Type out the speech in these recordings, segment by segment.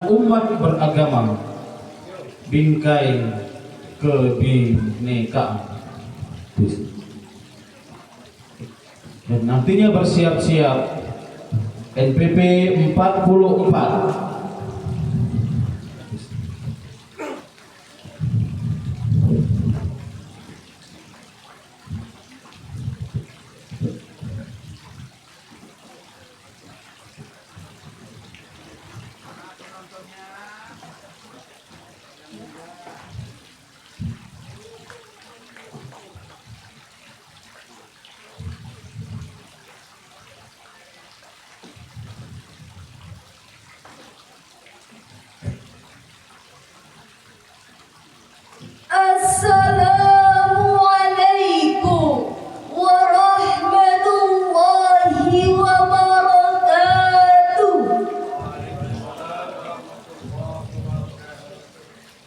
umat beragama, bingkai kebinekaan. Dan nantinya bersiap-siap NPP 44. Assalamualaikum warahmatullahi wabarakatuh.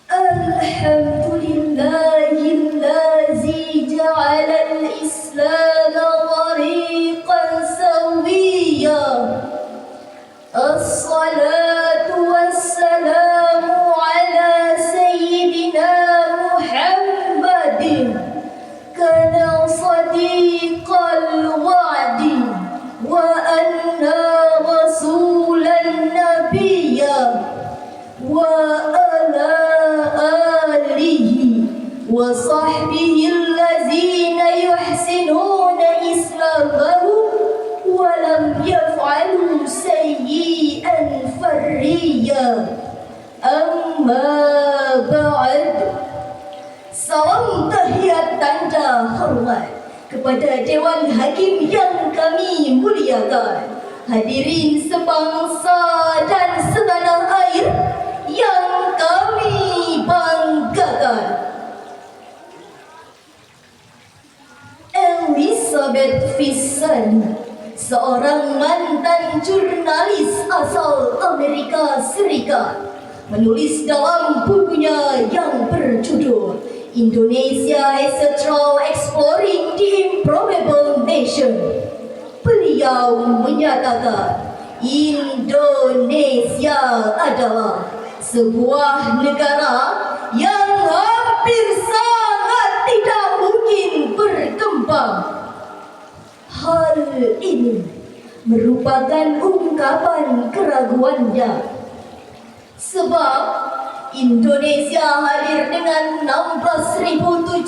Alhamdulillahillazi ja'ala al-islam tariqan sawiyyan. As-salatu wassalamu ala sayyidina Muhammadin kana sadiqal wa'di wa anna rasulan nabiyya wa ala alihi wa sahbihi allazina yuhsinuna islamahum wa lam yaf'alu sayyi'an farriya. Amma ba'd. Salam tahiyat tanda hormat kepada Dewan Hakim yang kami muliakan, hadirin sebangsa dan setanah air yang kami banggakan. Elizabeth Fisson, seorang mantan jurnalis asal Amerika Serikat, menulis dalam bukunya yang berjudul Indonesia as a Troll Exploring the Improbable Nation. Beliau menyatakan Indonesia adalah sebuah negara yang hampir sangat tidak mungkin berkembang. Hal ini merupakan ungkapan keraguannya, sebab Indonesia hadir dengan 16.771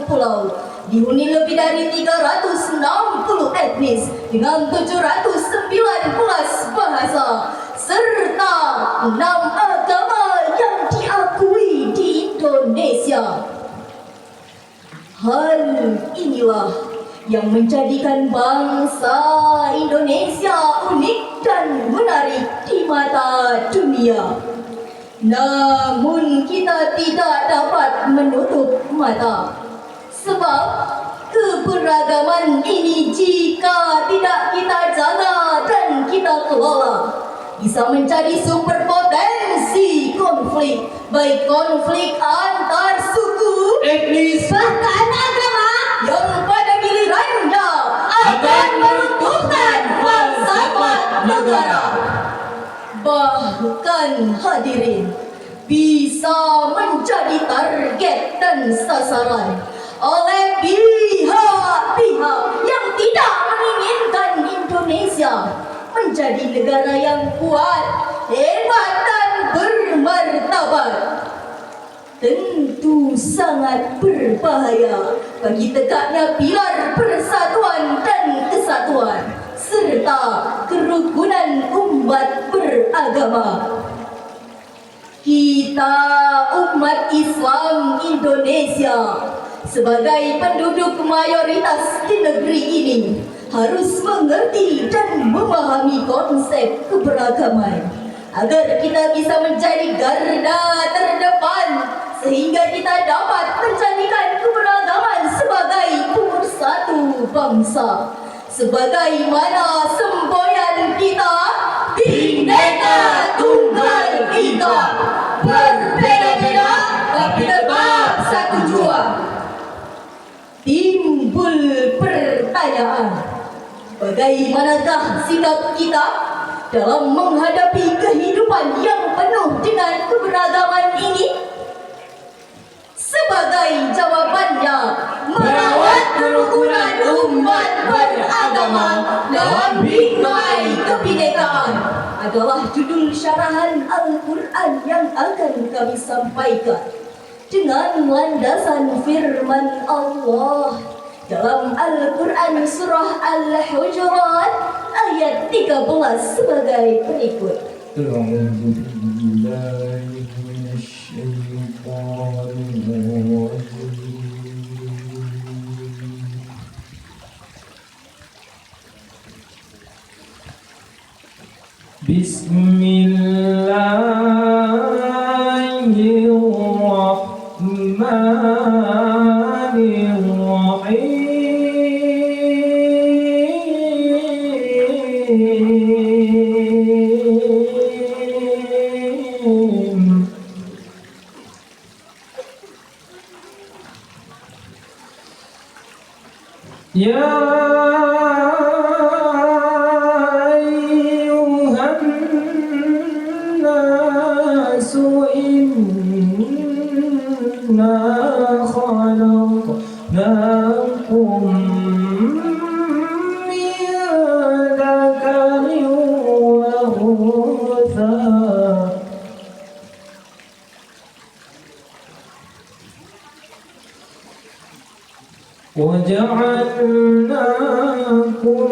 pulau, dihuni lebih dari 360 etnis dengan 719 bahasa, serta 6 agama yang diakui di Indonesia. Hal inilah yang menjadikan bangsa Indonesia unik dan menarik di mata dunia. Namun kita tidak dapat menutup mata, sebab keberagaman ini jika tidak kita jaga dan kita kelola, bisa menjadi sumber potensi konflik, baik konflik antar suku, Etnis, bahkan agama, yang pada gilirannya akan meruntuhkan falsafat negara. Bahkan hadirin, bisa menjadi target dan sasaran oleh pihak-pihak yang tidak menginginkan Indonesia menjadi negara yang kuat, hebat dan bermartabat. Tentu sangat berbahaya bagi tegaknya pilar persatuan dan kesatuan serta kerukunan umat beragama. Kita umat Islam Indonesia sebagai penduduk mayoritas di negeri ini harus mengerti dan memahami konsep keberagaman agar kita bisa menjadi garda terdepan, sehingga kita dapat menjadikan keberagaman sebagai pemersatu bangsa, sebagaimana semboyan kita Bhinneka Tunggal Ika, berbeda-beda tapi tetap satu jua. Timbul pertanyaan, bagaimanakah sikap kita dalam menghadapi kehidupan yang penuh dengan keberagaman ini? Sebagai jawabannya, merawat kerukunan umat beragama dalam bingkai kebinekaan adalah judul syarahan Al-Quran yang akan kami sampaikan dengan landasan firman Allah dalam Al-Quran surah Al-Hujurat ayat 13 sebagai berikut. Bismillahirrahmanirrahim. Ya ayyuhan nasu inna khalaqnakum min dzakarin wa untha وجعلناكم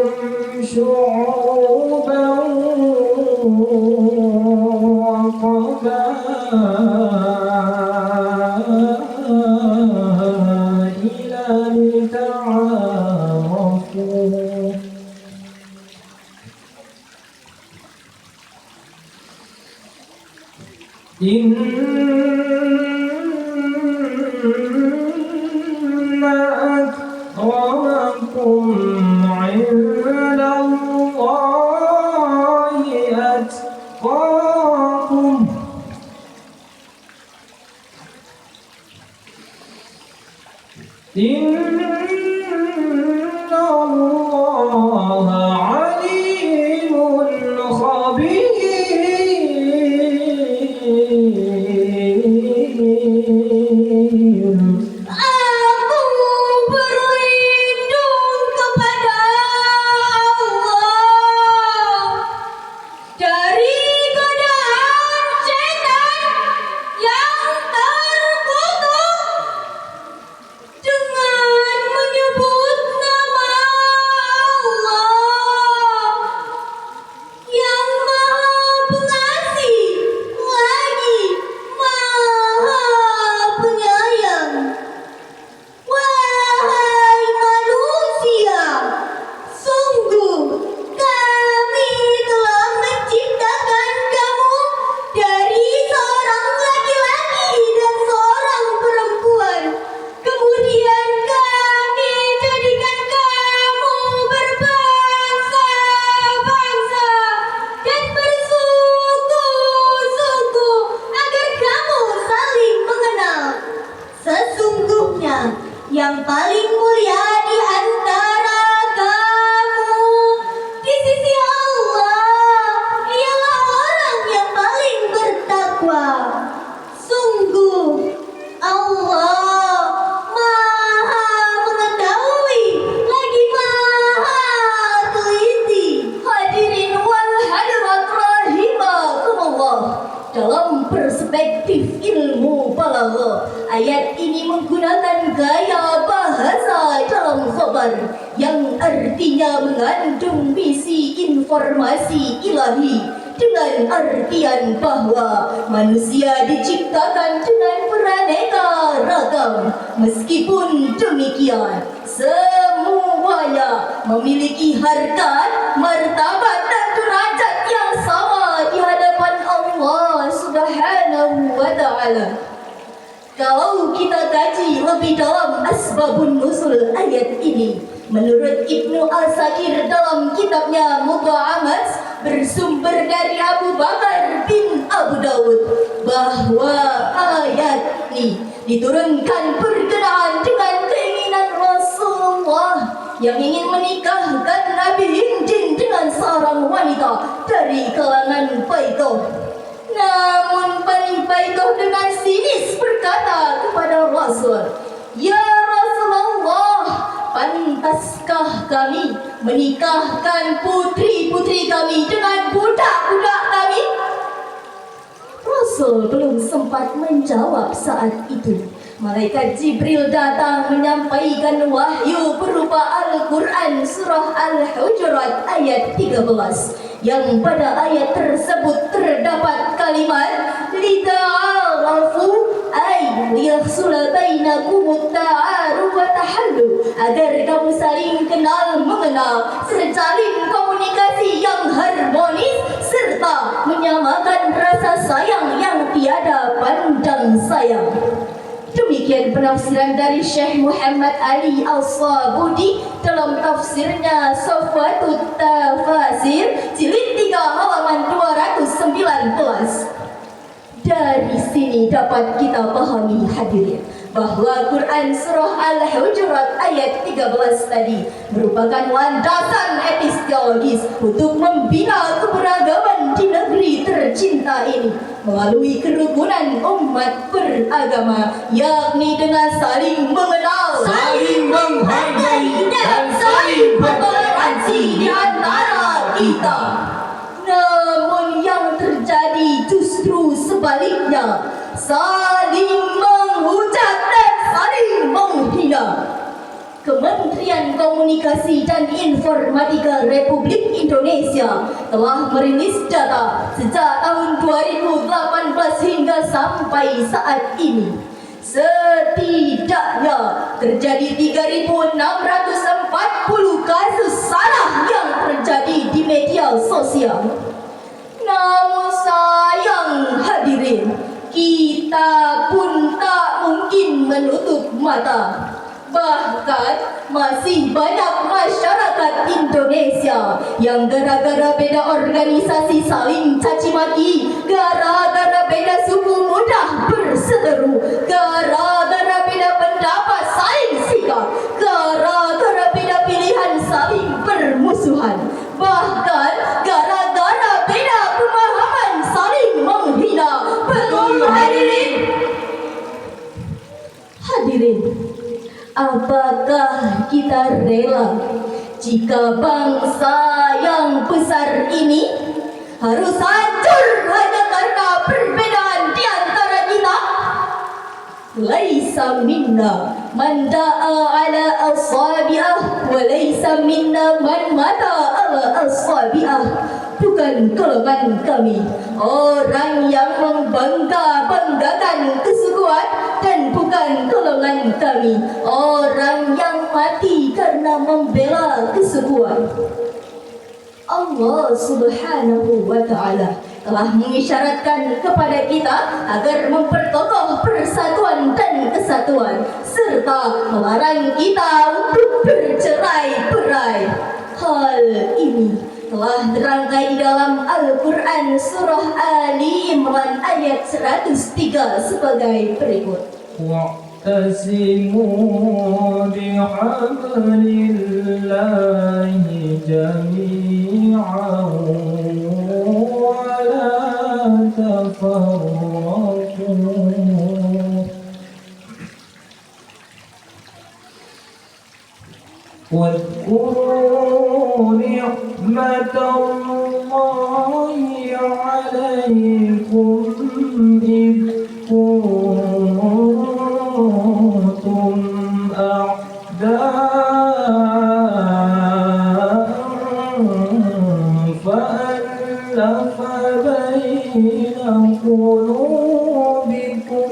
شعوبا وقبائل لتعارفوا إن أكرمكم عند الله أتقاكم إن الله عليم خبير. Aku berlindung kepada Allah dari godaan setan yang terkutuk dengan menyebut nama Allah yang Maha Pengasih lagi Maha Penyayang. Wahai manusia, sungguh kami telah menciptakan kamu dari seorang laki-laki dan seorang perempuan. Kemudian kami jadikan kamu berbangsa-bangsa dan bersuku-suku agar kamu saling mengenal. Sesungguhnya yang paling mulia di antara kamu di sisi Allah ialah orang yang paling bertakwa. Sungguh Allah Maha mengetahui lagi Maha teliti. Hadirin wal hadirat rahimakumullah. Dalam perspektif ilmu balagha, ayat ini menggunakan gaya bahasa dalam khabar yang artinya mengandung misi informasi ilahi dengan artian bahwa manusia diciptakan dengan beraneka ragam. Meskipun demikian, semuanya memiliki harkat, martabat dan derajat yang sama di hadapan Allah Subhanahu wa ta'ala. Kalau kita kaji lebih dalam asbabun nuzul ayat ini, menurut Ibnu Asakir dalam kitabnya Muta'amas bersumber dari Abu Bakar bin Abu Dawud bahwa ayat ini diturunkan berkenaan dengan keinginan Rasulullah yang ingin menikahkan Nabi Hindin dengan seorang wanita wanita dari kalangan Baitoh. Namun Bani Baitoh dengan sinis berkata kepada Rasul, "Ya Rasulullah, pantaskah kami menikahkan putri-putri kami dengan budak-budak kami?" Rasul belum sempat menjawab saat itu. Malaikat Jibril datang menyampaikan wahyu berupa Al-Quran surah Al-Hujurat ayat 13, yang pada ayat tersebut terdapat kalimat lita'arafu ay liyahsula bainakumut ta'aruf wa tahallu, agar kamu saling kenal mengenal, terjalin komunikasi yang harmonis serta menyamakan rasa sayang yang tiada pandang sayang. Demikian penafsiran dari Syekh Muhammad Ali Al-Sabudi dalam tafsirnya Safwatut Tafasir jilid 3 halaman 219. Dari sini dapat kita pahami hadirin bahwa Quran surah Al-Hujurat ayat 13 tadi merupakan landasan epistemologis untuk membina keberagaman di negeri tercinta ini melalui kerukunan umat beragama, yakni dengan saling mengenal, saling menghargai, dan saling bertoleransi di antara kita. Namun yang terjadi justru sebaliknya, saling menghujat dan saling menghina. Kementerian Komunikasi dan Informatika Republik Indonesia telah merilis data sejak tahun 2018 hingga sampai saat ini. Setidaknya terjadi 3.640 kasus salah yang terjadi di media sosial. Namun sayang hadirin, kita pun tak mungkin menutup mata. Bahkan masih banyak masyarakat Indonesia yang gara-gara beda organisasi saling caci maki, gara-gara beda suku mudah berseteru, gara-gara beda pendapat saling sikat, gara-gara beda pilihan saling bermusuhan, bahkan gara-gara beda pemahaman saling menghina. Betul hadirin? Hadirin, apakah kita rela jika bangsa yang besar ini harus hancur hanya karena perbedaan di antara kita? Laisa minna man da'a ala asabi'ah wa laisa minna man mata ala asabi'ah. Bukan golongan kami orang yang membangga-banggakan kesukuan, dan bukan golongan kami orang yang mati karena membela kesukuan. Allah Subhanahu wa Ta'ala telah mengisyaratkan kepada kita agar memperkokoh persatuan dan kesatuan, serta melarang kita untuk bercerai-berai. Hal ini telah terangkai di dalam Al-Quran surah Ali Imran ayat 103 sebagai berikut. wa'tasimu bihablillahi jami'an wa la tafarraqu. واذكروا نعمة الله عليكم إذ كنتم أعداء فألف بين قلوبكم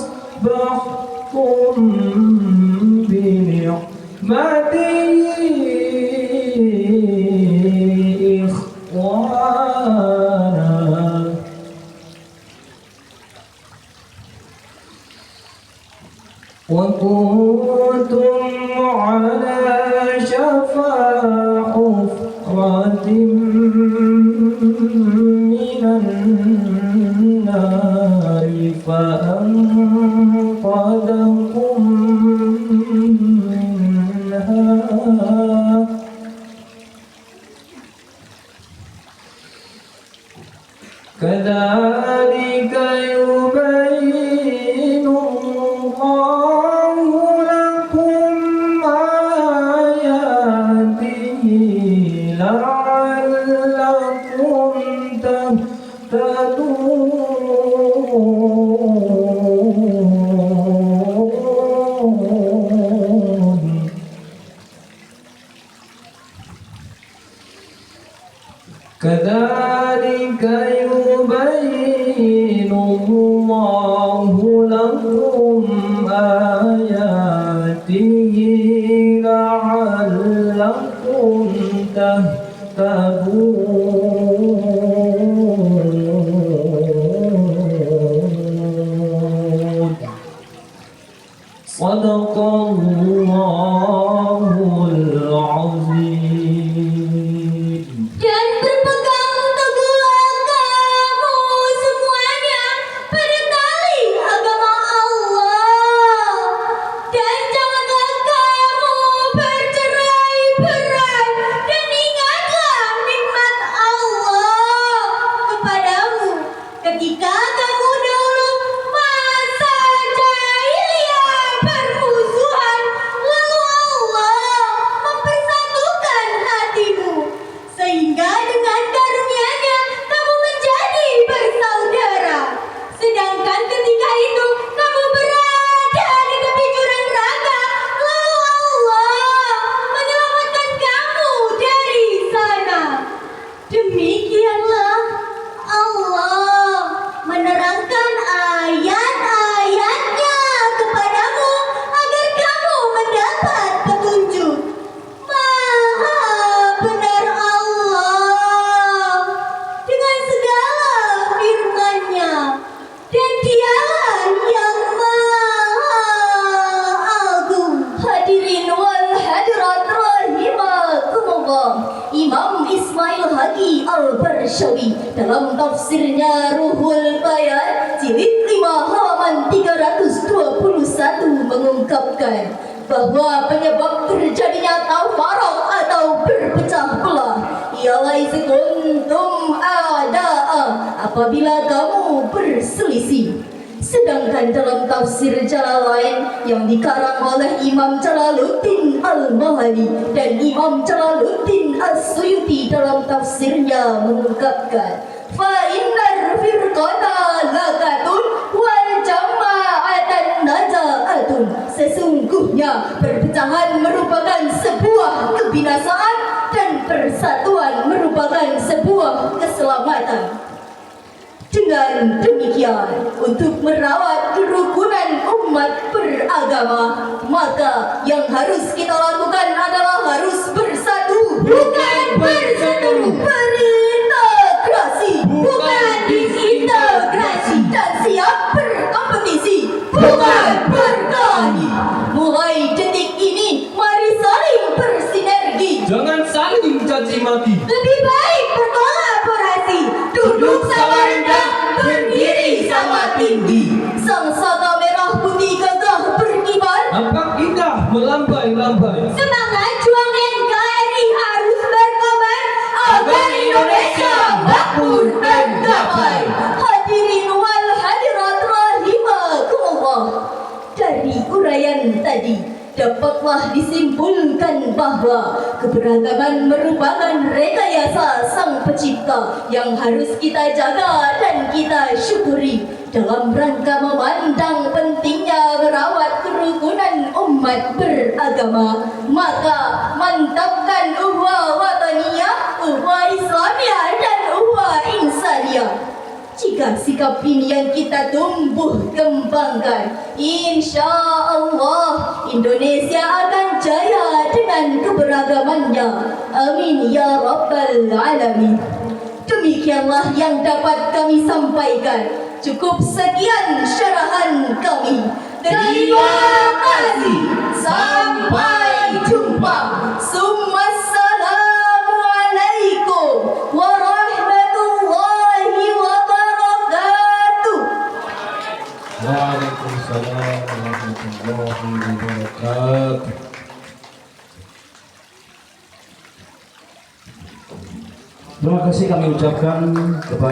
فأصبحتم بنعمته إخوانا وكنتم على شفا حفرة من فأنقذكم منها كذلك يبين الله لكم آياته لعلكم تهتدون كذلك يبين الله لكم آياته لعلكم تهتدون صدق الله العظيم. Dan berpegang teguhlah kamu semuanya pada tali agama Allah. Dan janganlah kamu bercerai-berai. Dan ingatlah nikmat Allah kepadamu ketika kamu dulu masa jahiliyah bermusuhan. Lalu Allah mempersatukan hatimu sehingga dengan karunia-Nya kamu menjadi bersaudara. Sedangkan ketika itu kamu berada di tepi jurang neraka, lalu Allah menyelamatkan kamu dari sana. Demikianlah Allah menerangkan ayat-ayatnya kepadamu agar kamu mendapat petunjuk. Maha benar Allah dengan segala firman-Nya, dan Dialah yang Maha Agung. Hadirin wal hadirat rahimakumullah. Imam Ismail Haqi Al-Barshawi dalam tafsirnya Ruhul Bayan jilid 5 halaman 321 mengungkapkan bahwa penyebab terjadinya tafarruq atau berpecah belah ialah kuntum a'da'a, apabila kamu berselisih. Sedangkan dalam tafsir Jalalain yang dikarang oleh Imam Jalaluddin Al-Mahali dan Imam Jalaluddin As-Suyuti dalam tafsirnya mengungkapkan fa innar firqata lakatun wal jama'atan naja'atun, sesungguhnya perpecahan merupakan sebuah kebinasaan dan persatuan merupakan sebuah keselamatan. Dengan demikian, untuk merawat kerukunan umat beragama, maka yang harus kita lakukan adalah harus bersatu, bukan berseteru, berintegrasi, bukan disintegrasi, dan siap berkompetisi, bukan berkelahi. Mulai detik ini, mari saling bersinergi. Jangan saling caci maki. Lebih baik berkolaborasi, duduk sama rendah, berdiri sama tinggi. Sangsaka merah putih gagah berkibar, Nampak indah melambai-lambai. semangat juang NKRI harus berkobar agar Indonesia makmur dan damai. Hadirin wal hadirat rahimakumullah. Dari uraian tadi dapatlah disimpulkan bahwa keberagaman merupakan rekayasa Sang Pencipta yang harus kita jaga dan kita syukuri dalam rangka memandang pentingnya merawat kerukunan umat beragama. Maka mantapkan uhwah wataniyah, uhwah Islamiyah, dan uhwah insaniyah. Jika sikap ini yang kita tumbuh kembangkan, insya Allah Indonesia akan jaya dengan keberagamannya. Amin ya Rabbal Alamin. Demikianlah yang dapat kami sampaikan. Cukup sekian syarahan kami. Terima kasih. Sampai jumpa. Assalamualaikum warahmatullahi wabarakatuh. Waalaikumsalam warahmatullahi wabarakatuh. Terima kasih kami ucapkan kepada